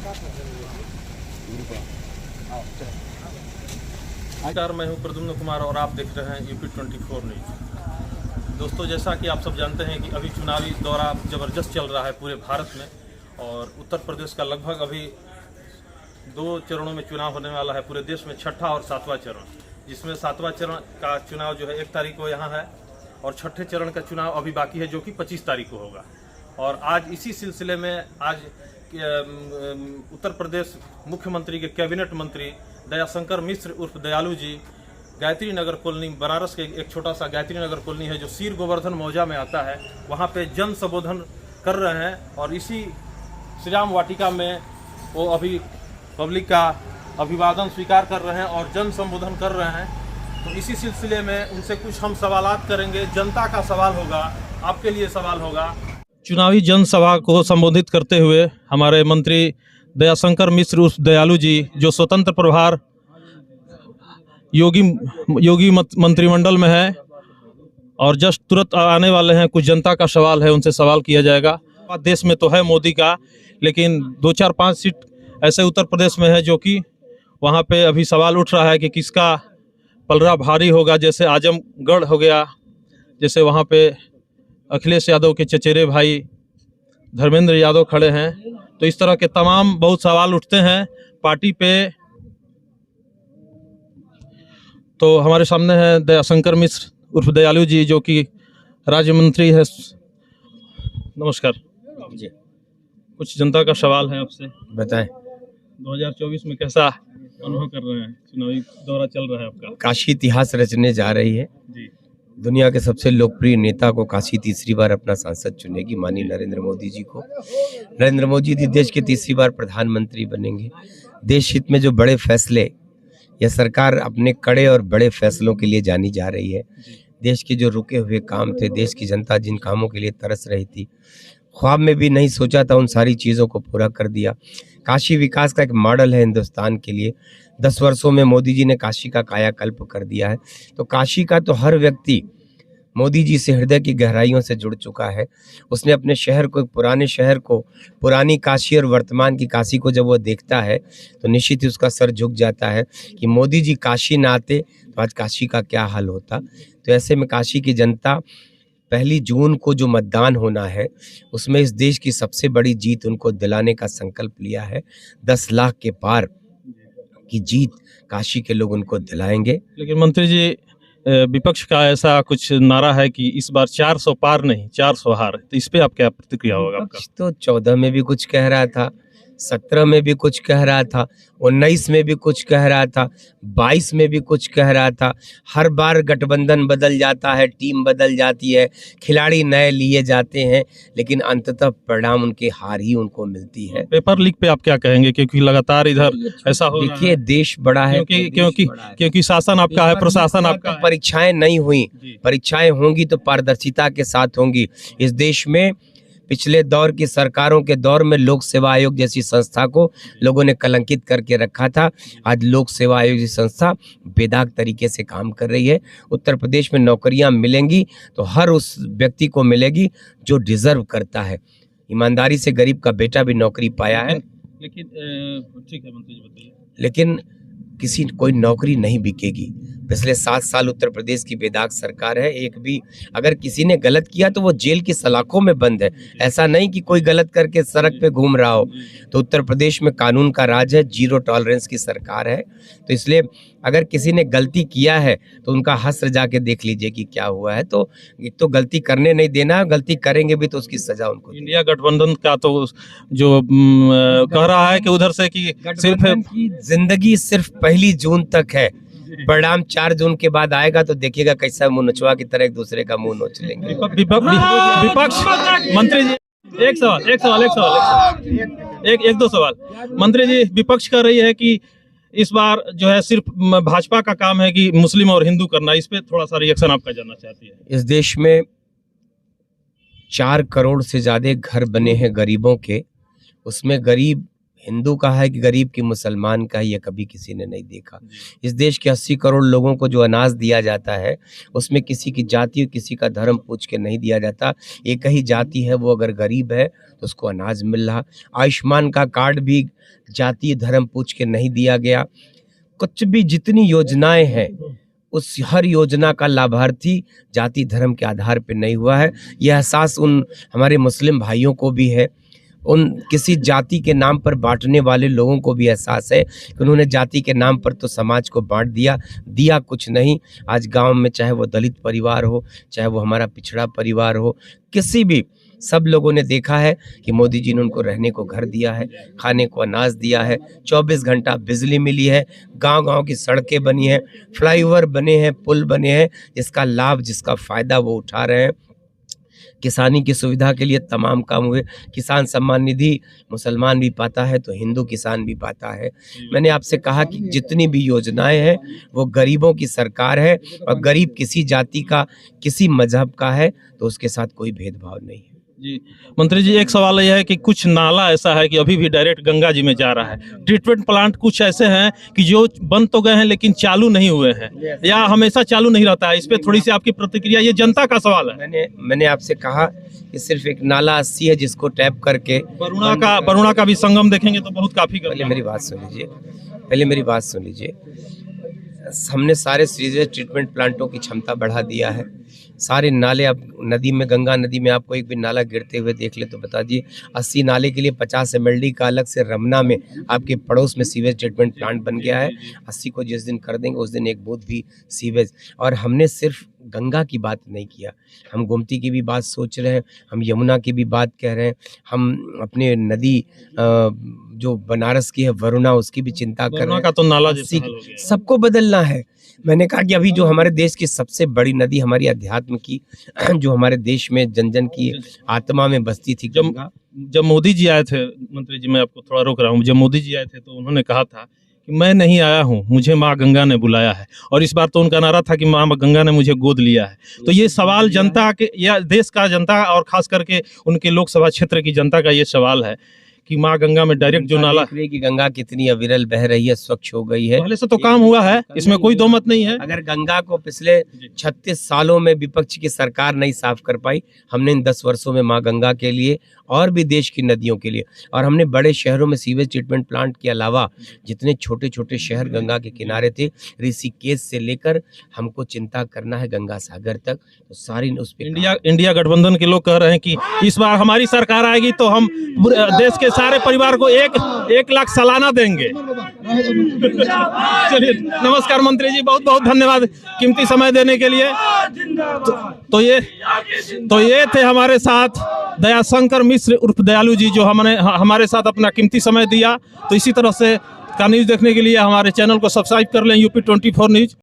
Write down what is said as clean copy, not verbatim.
नमस्कार, मैं हूं प्रद्युम्न कुमार और आप देख रहे हैं यूपी 24 न्यूज़। दोस्तों, जैसा कि आप सब जानते हैं कि अभी चुनावी दौरा ज़बरदस्त चल रहा है पूरे भारत में, और उत्तर प्रदेश का लगभग अभी 2 चरणों में चुनाव होने वाला है। पूरे देश में छठा और 7वां चरण, जिसमें 7वां चरण का चुनाव जो है 1 तारीख को यहाँ है, और छठे चरण का चुनाव अभी बाकी है जो कि 25 तारीख को होगा। और आज इसी सिलसिले में आज उत्तर प्रदेश मुख्यमंत्री के कैबिनेट मंत्री दयाशंकर मिश्र उर्फ दयालु जी गायत्री नगर कॉलोनी, बनारस के एक छोटा सा गायत्री नगर कॉलोनी है जो सीर गोवर्धन मौजा में आता है, वहाँ पे जन संबोधन कर रहे हैं। और इसी श्री राम वाटिका में वो अभी पब्लिक का अभिवादन स्वीकार कर रहे हैं और जन संबोधन कर रहे हैं। तो इसी सिलसिले में उनसे कुछ हम सवालात करेंगे। जनता का सवाल होगा, आपके लिए सवाल होगा। चुनावी जनसभा को संबोधित करते हुए हमारे मंत्री दयाशंकर मिश्र उर्फ दयालु जी, जो स्वतंत्र प्रभार योगी मंत्रिमंडल में है और जस्ट तुरंत आने वाले हैं, कुछ जनता का सवाल है, उनसे सवाल किया जाएगा। देश में तो है मोदी का, लेकिन 2-4-5 सीट ऐसे उत्तर प्रदेश में है जो कि वहाँ पे अभी सवाल उठ रहा है कि किसका पलड़ा भारी होगा। जैसे आजमगढ़ हो गया, जैसे वहाँ पे अखिलेश यादव के चचेरे भाई धर्मेंद्र यादव खड़े हैं। तो इस तरह के तमाम बहुत सवाल उठते हैं पार्टी पे। तो हमारे सामने है दयाशंकर मिश्र उर्फ दयालु जी, जो कि राज्य मंत्री है। नमस्कार जी, कुछ जनता का सवाल है आपसे। बताएं। 2024 में कैसा अनुभव कर रहे हैं? चुनावी दौरा चल रहा है आपका। काशी इतिहास रचने जा रही है जी। दुनिया के सबसे लोकप्रिय नेता को काशी तीसरी बार अपना सांसद चुनेगी, माननीय नरेंद्र मोदी जी को। नरेंद्र मोदी जी देश के तीसरी बार प्रधानमंत्री बनेंगे। देश हित में जो बड़े फैसले, यह सरकार अपने कड़े और बड़े फैसलों के लिए जानी जा रही है। देश के जो रुके हुए काम थे, देश की जनता जिन कामों के लिए तरस रही थी, ख्वाब में भी नहीं सोचा था, उन सारी चीज़ों को पूरा कर दिया। काशी विकास का एक मॉडल है हिंदुस्तान के लिए। 10 वर्षों में मोदी जी ने काशी का कायाकल्प कर दिया है। तो काशी का तो हर व्यक्ति मोदी जी से हृदय की गहराइयों से जुड़ चुका है। उसने अपने शहर को, पुराने शहर को, पुरानी काशी और वर्तमान की काशी को जब वो देखता है तो निश्चित ही उसका सर झुक जाता है कि मोदी जी काशी ना आते तो आज काशी का क्या हाल होता। तो ऐसे में काशी की जनता 1 जून को जो मतदान होना है, उसमें इस देश की सबसे बड़ी जीत उनको दिलाने का संकल्प लिया है। 10 लाख के पार की जीत काशी के लोग उनको दिलाएंगे। लेकिन मंत्री जी, विपक्ष का ऐसा कुछ नारा है कि इस बार 400 पार नहीं 400 हार। तो इस पे आप क्या प्रतिक्रिया होगा आपका? तो 14 में भी कुछ कह रहा था, 17 में भी कुछ कह रहा था, 19 में भी कुछ कह रहा था, 22 में भी कुछ कह रहा था। हर बार गठबंधन बदल जाता है, टीम बदल जाती है, खिलाड़ी नए लिए जाते हैं, लेकिन अंततः परिणाम उनके हार ही उनको मिलती है। पेपर लीक पे आप क्या कहेंगे? क्योंकि लगातार इधर ऐसा हो रहा है। देखिए, देश बड़ा है, क्योंकि शासन आपका है, प्रशासन आपका है। परीक्षाएं नहीं हुई, परीक्षाएं होंगी तो पारदर्शिता के साथ होंगी। इस देश में पिछले दौर की सरकारों के दौर में लोक सेवा आयोग जैसी संस्था को लोगों ने कलंकित करके रखा था। आज लोक सेवा आयोग जैसी संस्था बेदाग तरीके से काम कर रही है। उत्तर प्रदेश में नौकरियां मिलेंगी तो हर उस व्यक्ति को मिलेगी जो डिजर्व करता है। ईमानदारी से गरीब का बेटा भी नौकरी पाया है। लेकिन ठीक है मंत्री जी, बताइए। लेकिन कोई नौकरी नहीं बिकेगी। पिछले 7 साल उत्तर प्रदेश की बेदाग सरकार है। एक भी अगर किसी ने गलत किया तो वो जेल की सलाखों में बंद है। ऐसा नहीं कि कोई गलत करके सड़क पे घूम रहा हो। तो उत्तर प्रदेश में कानून का राज है, 0 टॉलरेंस की सरकार है। तो इसलिए अगर किसी ने गलती किया है तो उनका हश्र जाके देख लीजिए कि क्या हुआ है। तो एक तो गलती करने नहीं देना, गलती करेंगे भी तो उसकी सजा उनको। इंडिया गठबंधन का तो जो कह रहा है कि उधर से कि सिर्फ की जिंदगी सिर्फ 1 जून तक है। परिणाम 4 जून के बाद आएगा तो देखिएगा कैसा मुंह नचवा की तरह एक दूसरे का मुंह नोच लेंगे। विपक्ष मंत्री जी, एक दो सवाल। मंत्री जी, विपक्ष कर रही है कि इस बार जो है सिर्फ भाजपा का काम है कि मुस्लिम और हिंदू करना। इस पे थोड़ा सा रिएक्शन आपका जानना चाहती है। इस देश में 4 करोड़ से ज्यादा घर बने हैं गरीबों के। उसमें गरीब हिंदू का है कि गरीब की मुसलमान का है, ये कभी किसी ने नहीं देखा। इस देश के 80 करोड़ लोगों को जो अनाज दिया जाता है उसमें किसी की जाति और किसी का धर्म पूछ के नहीं दिया जाता। एक ही जाति है, वो अगर गरीब है तो उसको अनाज मिल रहा। आयुष्मान का कार्ड भी जाति धर्म पूछ के नहीं दिया गया। कुछ भी जितनी योजनाएं हैं उस हर योजना का लाभार्थी जाति धर्म के आधार पर नहीं हुआ है। यह एहसास उन हमारे मुस्लिम भाइयों को भी है, उन किसी जाति के नाम पर बांटने वाले लोगों को भी एहसास है कि उन्होंने जाति के नाम पर तो समाज को बांट दिया कुछ नहीं। आज गांव में चाहे वो दलित परिवार हो, चाहे वो हमारा पिछड़ा परिवार हो, किसी भी, सब लोगों ने देखा है कि मोदी जी ने उनको रहने को घर दिया है, खाने को अनाज दिया है, 24 घंटा बिजली मिली है, गांव-गांव की सड़कें बनी हैं, फ्लाईओवर बने हैं, पुल बने हैं, जिसका लाभ, जिसका फ़ायदा वो उठा रहे हैं। किसानी की सुविधा के लिए तमाम काम हुए। किसान सम्मान निधि मुसलमान भी पाता है तो हिंदू किसान भी पाता है। मैंने आपसे कहा कि जितनी भी योजनाएं हैं वो गरीबों की सरकार है, और गरीब किसी जाति का, किसी मजहब का है तो उसके साथ कोई भेदभाव नहीं है। जी मंत्री जी, एक सवाल यह है कि कुछ नाला ऐसा है कि अभी भी डायरेक्ट गंगा जी में जा रहा है। ट्रीटमेंट प्लांट कुछ ऐसे हैं कि जो बंद तो गए हैं लेकिन चालू नहीं हुए हैं, या हमेशा चालू नहीं रहता है। इस पे थोड़ी सी आपकी प्रतिक्रिया, ये जनता का सवाल है। मैंने आपसे कहा कि सिर्फ एक नाला 80 है जिसको टैप करके बरुणा का भी संगम देखेंगे तो बहुत काफी। पहले मेरी बात सुन लीजिए। हमने सारे सीवेज ट्रीटमेंट प्लांटों की क्षमता बढ़ा दिया है। सारे नाले, अब नदी में, गंगा नदी में आपको एक भी नाला गिरते हुए देख ले तो बता दिए। 80 नाले के लिए 50 MLD का अलग से रमना में आपके पड़ोस में सीवेज ट्रीटमेंट प्लांट बन गया है। 80 को जिस दिन कर देंगे उस दिन एक बूथ भी सीवेज। और हमने सिर्फ गंगा की बात नहीं किया, हम गोमती की भी बात सोच रहे हैं, हम यमुना की भी बात कह रहे हैं, हम अपने नदी जो बनारस की है वरुणा, उसकी भी चिंता कर रहे हैं। का तो नाला सबको बदलना है। मैंने कहा कि अभी जो हमारे देश की सबसे बड़ी नदी, हमारी अध्यात्म की, जो हमारे देश में जन जन की आत्मा में बसती थी, जब मोदी जी आए थे, मंत्री जी मैं आपको थोड़ा रोक रहा हूँ, जब मोदी जी आए थे तो उन्होंने कहा था कि मैं नहीं आया हूँ, मुझे माँ गंगा ने बुलाया है। और इस बार तो उनका नारा था कि माँ गंगा ने मुझे गोद लिया है। तो ये सवाल जनता के, या देश का जनता, और खास करके उनके लोकसभा क्षेत्र की जनता का ये सवाल है कि माँ गंगा में डायरेक्ट जो नाला है कि गंगा कितनी अविरल बह रही है, स्वच्छ हो गई है। पहले से तो काम हुआ है, इसमें कोई दो मत नहीं है। अगर गंगा को पिछले 36 सालों में विपक्ष की सरकार नहीं साफ कर पाई, हमने इन 10 वर्षों में माँ गंगा के लिए और भी देश की नदियों के लिए, और हमने बड़े शहरों में सीवेज ट्रीटमेंट प्लांट के अलावा जितने छोटे छोटे शहर गंगा के किनारे थे, ऋषिकेश से लेकर हमको चिंता करना है गंगा सागर तक, तो सारी उस पे इंडिया गठबंधन के लोग कह रहे हैं कि इस बार हमारी सरकार आएगी तो हम देश के सारे परिवार को 1 लाख सालाना देंगे। चलिए, नमस्कार मंत्री जी, बहुत बहुत धन्यवाद कीमती समय देने के लिए। तो ये थे हमारे साथ दयाशंकर मिश्र उर्फ दयालु जी, जो हमारे साथ अपना कीमती समय दिया। तो इसी तरह से का न्यूज़ देखने के लिए हमारे चैनल को सब्सक्राइब कर लें, UP 24 न्यूज़।